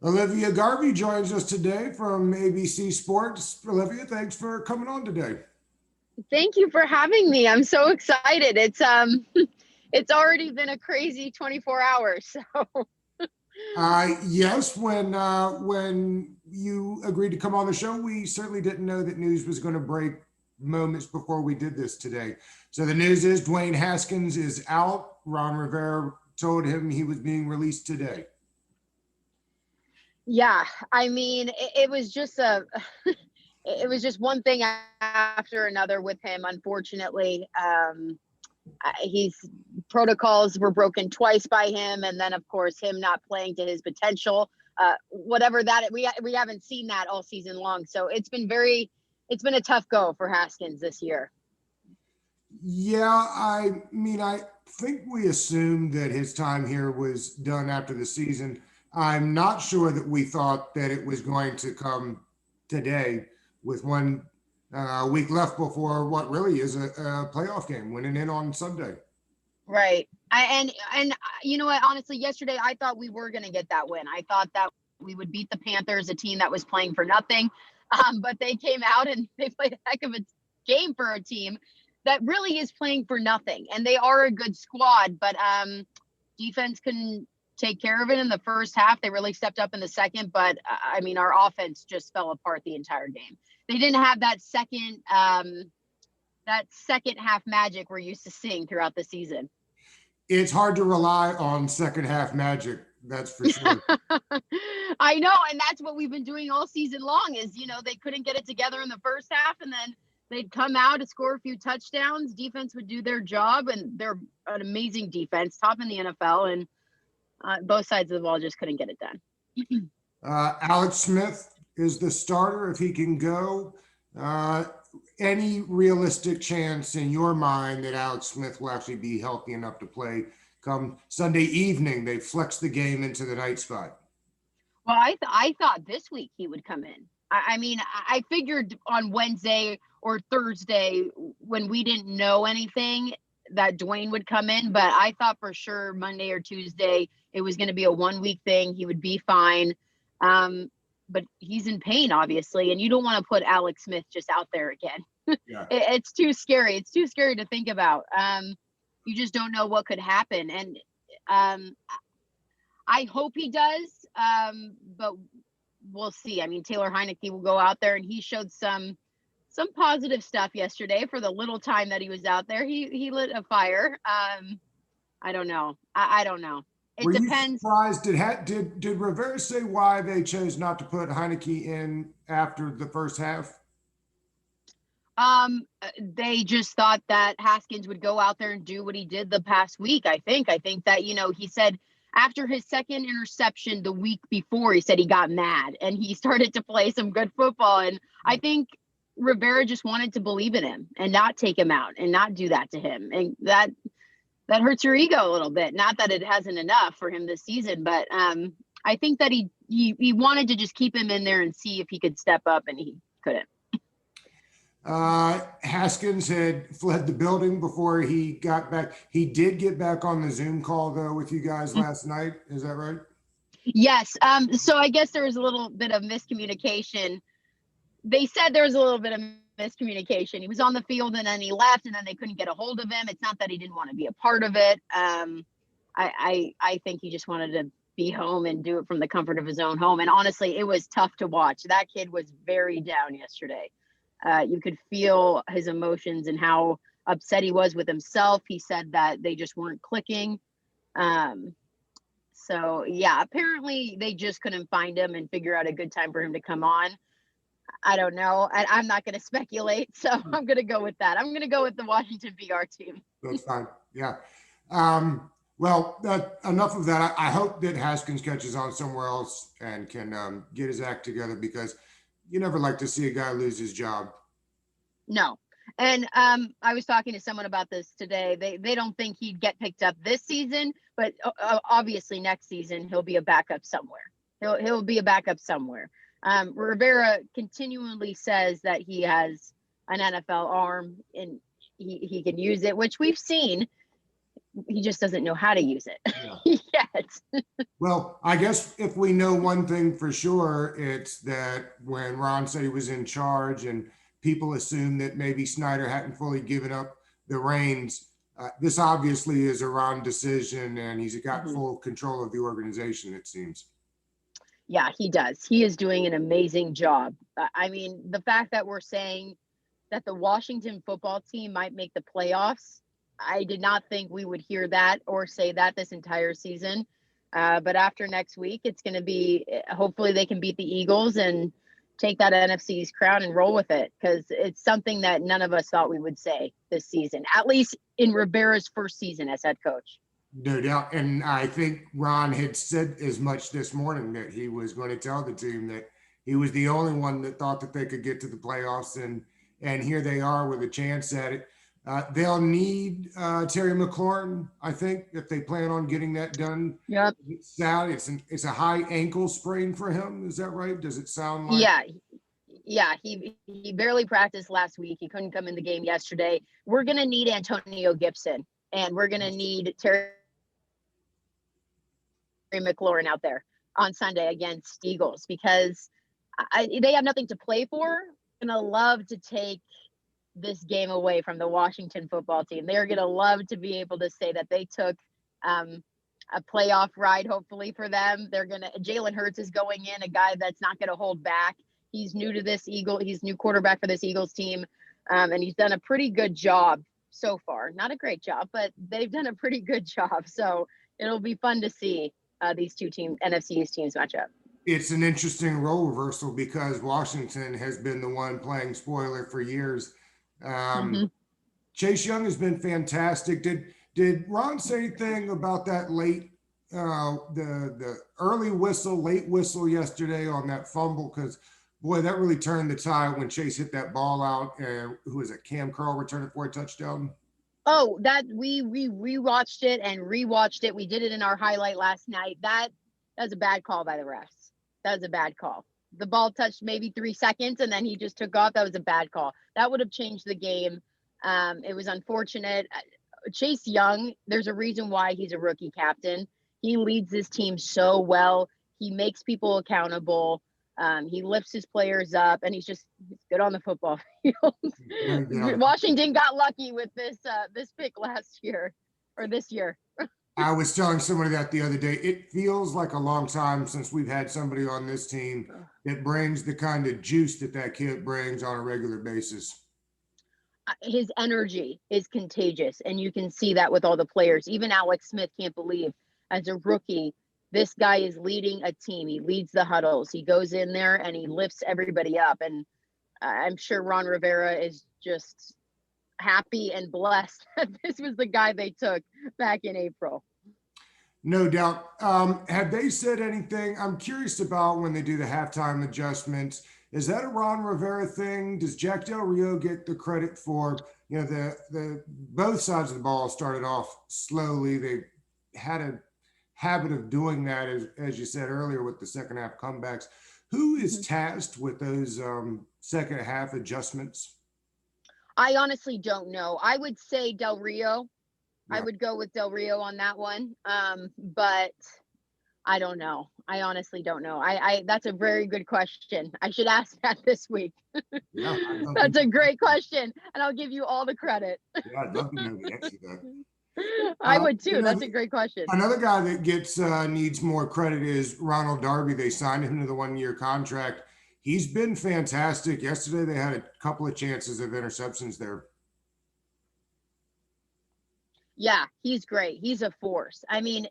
Olivia Garvey joins us today from ABC Sports. Olivia, thanks for coming on today. Thank you for having me. I'm so excited. It's already been a crazy 24 hours. So Yes, when you agreed to come on the show, we certainly didn't know that news was going to break moments before we did this today. So the news is Dwayne Haskins is out. Ron Rivera told him he was being released today. yeah, I mean, it was just it was just one thing after another with him. Unfortunately, he's protocols were broken twice by him, and then of course him not playing to his potential. Whatever that we haven't seen that all season long. So it's been a tough go for Haskins this year. Yeah, I mean, I think we assumed that his time here was done after the season. I'm not sure that we thought that it was going to come today with one week left before what really is a playoff game, winning in on Sunday. Right. And you know what? Honestly, yesterday I thought we were going to get that win. I thought that we would beat the Panthers, a team that was playing for nothing. But they came out and they played a heck of a game for a team that really is playing for nothing. And they are a good squad, but defense couldn't take care of it in the first half. They really stepped up in the second, but I mean, our offense just fell apart the entire game. They didn't have that second half magic we're used to seeing throughout the season. It's hard to rely on second half magic, that's for sure. I know, and that's what we've been doing all season long is, they couldn't get it together in the first half, and then they'd come out and score a few touchdowns. Defense would do their job, and they're an amazing defense, top in the NFL, and both sides of the ball just couldn't get it done. Alex Smith is the starter if he can go. Any realistic chance in your mind that Alex Smith will actually be healthy enough to play come Sunday evening? They flex the game into the night spot. Well, I thought this week he would come in. I mean, I figured on Wednesday or Thursday when we didn't know anything that Dwayne would come in, but I thought for sure Monday or Tuesday it was going to be a 1 week thing. He would be fine. But he's in pain, obviously, and you don't want to put Alex Smith just out there again. Yeah. It's too scary. It's too scary to think about. You just don't know what could happen. And I hope he does, but we'll see. I mean, Taylor Heineke will go out there, and he showed some positive stuff yesterday for the little time that he was out there. He lit a fire. I don't know. I don't know. It Were depends. you surprised? Did Rivera say why they chose not to put Heineke in after the first half? They just thought that Haskins would go out there and do what he did the past week. I think that, he said after his second interception the week before, he said he got mad and he started to play some good football. And I think Rivera just wanted to believe in him and not take him out and not do that to him. And that hurts your ego a little bit. Not that it hasn't enough for him this season, but I think that he wanted to just keep him in there and see if he could step up, and he couldn't. Haskins had fled the building before he got back. He did get back on the Zoom call though with you guys last night. Is that right? Yes. So I guess there was a little bit of miscommunication. They said there was a little bit of miscommunication. He was on the field and then he left, and then they couldn't get a hold of him. It's not that he didn't want to be a part of it. I think he just wanted to be home and do it from the comfort of his own home. And honestly, it was tough to watch. That kid was very down yesterday. You could feel his emotions and how upset he was with himself. He said that they just weren't clicking. So yeah, apparently they just couldn't find him and figure out a good time for him to come on. I don't know. I'm not going to speculate, so I'm going to go with that. I'm going to go with the Washington VR team. That's fine. Yeah. Well, enough of that. I hope that Haskins catches on somewhere else and can get his act together, because you never like to see a guy lose his job. No. And I was talking to someone about this today. They don't think he'd get picked up this season, but obviously next season he'll be a backup somewhere. He'll be a backup somewhere. Rivera continually says that he has an NFL arm and he can use it, which we've seen. he just doesn't know how to use it Yeah. yet. Well, I guess if we know one thing for sure, it's that when Ron said he was in charge and people assumed that maybe Snyder hadn't fully given up the reins, this obviously is a Ron decision and he's got full control of the organization, it seems. Yeah, he does. He is doing an amazing job. I mean, the fact that we're saying that the Washington football team might make the playoffs, I did not think we would hear that or say that this entire season. But after next week, it's going to be, hopefully they can beat the Eagles and take that NFC's crown and roll with it, because it's something that none of us thought we would say this season, at least in Rivera's first season as head coach. No doubt. And I think Ron had said as much this morning that he was going to tell the team that he was the only one that thought that they could get to the playoffs. And here they are with a chance at it. They'll need Terry McLaurin, I think, if they plan on getting that done. Yep. It's a high ankle sprain for him. Is that right? Does it sound like? Yeah. He barely practiced last week. He couldn't come in the game yesterday. We're going to need Antonio Gibson, and we're going to need Terry McLaurin out there on Sunday against Eagles, because they have nothing to play for. I'm going to love to take this game away from the Washington football team. They're going to love to be able to say that they took a playoff ride, hopefully, for them. Jalen Hurts is going in, a guy that's not going to hold back. He's new to this he's new quarterback for this Eagles team. And he's done a pretty good job so far. Not a great job, but they've done a pretty good job. So it'll be fun to see these two NFC East teams match up. It's an interesting role reversal because Washington has been the one playing spoiler for years. Chase Young has been fantastic. Did Ron say anything about that the early whistle, late whistle yesterday on that fumble? Because boy, that really turned the tide when Chase hit that ball out. And who is it? Cam Curl returned it for a touchdown. Oh, that we rewatched it and rewatched it. We did it in our highlight last night. That was a bad call by the refs. That was a bad call. The ball touched maybe 3 seconds and then he just took off. That was a bad call. That would have changed the game. It was unfortunate. Chase Young, there's a reason why he's a rookie captain. He leads this team so well. He makes people accountable. He lifts his players up, and he's good on the football field. Washington got lucky with this pick last year or this year. I was telling somebody that the other day. It feels like a long time since we've had somebody on this team that brings the kind of juice that kid brings on a regular basis. His energy is contagious, and you can see that with all the players. Even Alex Smith can't believe, as a rookie, this guy is leading a team. He leads the huddles. He goes in there and he lifts everybody up. And I'm sure Ron Rivera is just happy and blessed that this was the guy they took back in April. No doubt. Have they said anything? I'm curious about when they do the halftime adjustments. Is that a Ron Rivera thing? Does Jack Del Rio get the credit for, the both sides of the ball started off slowly. They had a habit of doing that, as you said earlier, with the second half comebacks. Who is tasked with those second half adjustments? I honestly don't know. I would say Del Rio. Yeah. I would go with Del Rio on that one. But I don't know. I honestly don't know. That's a very good question. I should ask that this week. Yeah, that's a great question, and I'll give you all the credit. Yeah, I'd love to know the answer to that. I would too. That's a great question. Another guy that needs more credit is Ronald Darby. They signed him to the 1-year contract. He's been fantastic. Yesterday they had a couple of chances of interceptions there. Yeah, he's great. He's a force. I mean,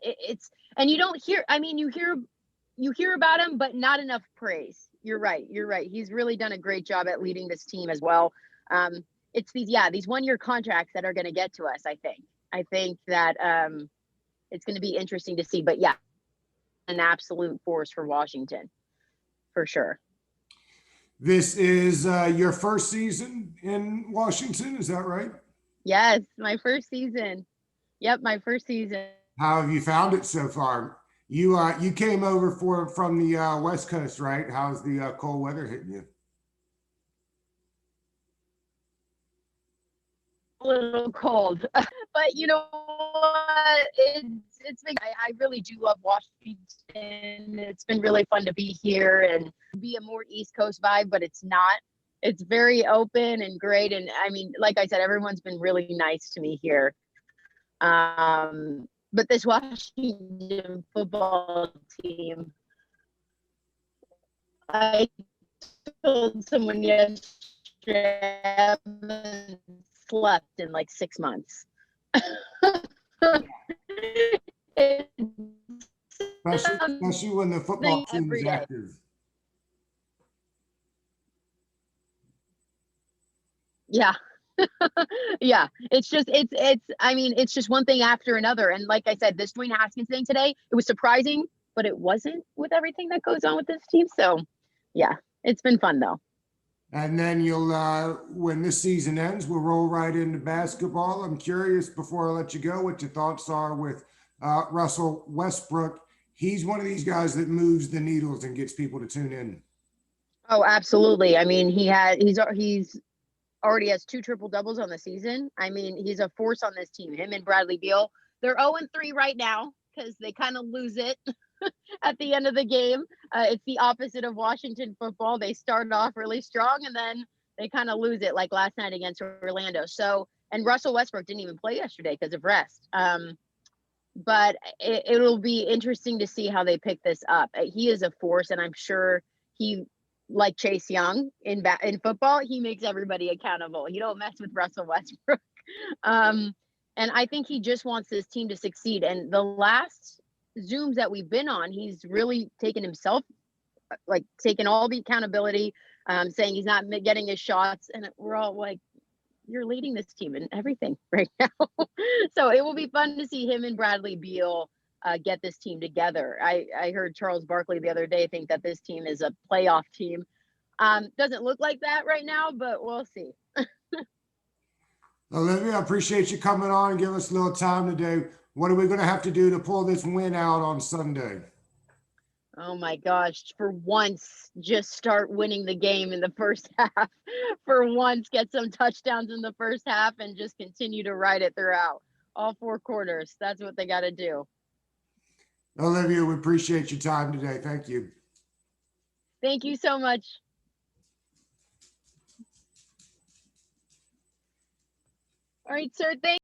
and you don't hear. I mean, you hear about him, but not enough praise. You're right. He's really done a great job at leading this team as well. It's these 1-year contracts that are going to get to us. I think that it's going to be interesting to see. But yeah, an absolute force for Washington, for sure. This is your first season in Washington, is that right? Yes, my first season. Yep, my first season. How have you found it so far? You came over from the West Coast, right? How's the cold weather hitting you? little cold. But you know what? It's been I really do love Washington. It's been really fun to be here and be a more East Coast vibe, but it's not. It's very open and great. And I mean, like I said, everyone's been really nice to me here. But this Washington football team, I told someone yesterday I haven't slept in like 6 months. Especially when the football team is Every day. active. Yeah. Yeah. It's I mean, it's just one thing after another. And like I said, this Dwayne Haskins thing today, it was surprising, but it wasn't with everything that goes on with this team. So yeah, it's been fun though. And then when this season ends, we'll roll right into basketball. I'm curious, before I let you go, what your thoughts are with Russell Westbrook. He's one of these guys that moves the needles and gets people to tune in. Oh, absolutely. I mean, he's already has 2 triple doubles on the season. I mean, he's a force on this team. Him and Bradley Beal. They're 0-3 right now because they kind of lose it at the end of the game. It's the opposite of Washington football. They start off really strong and then they kind of lose it, like last night against Orlando. So, and Russell Westbrook didn't even play yesterday because of rest. But it'll be interesting to see how they pick this up. He is a force, and I'm sure he, like Chase Young in football, he makes everybody accountable. You don't mess with Russell Westbrook. And I think he just wants this team to succeed. And the last Zooms that we've been on, he's really taken himself, like taking all the accountability, saying he's not getting his shots. And we're all like, you're leading this team in everything right now. So it will be fun to see him and Bradley Beal get this team together. I heard Charles Barkley the other day think that this team is a playoff team. Doesn't look like that right now, but we'll see. Olivia, I appreciate you coming on and giving us a little time today. What are we going to have to do to pull this win out on Sunday? Oh my gosh, for once, just start winning the game in the first half. For once, get some touchdowns in the first half and just continue to ride it throughout all 4 quarters. That's what they got to do. Olivia, we appreciate your time today. Thank you. Thank you so much. All right, sir. Thank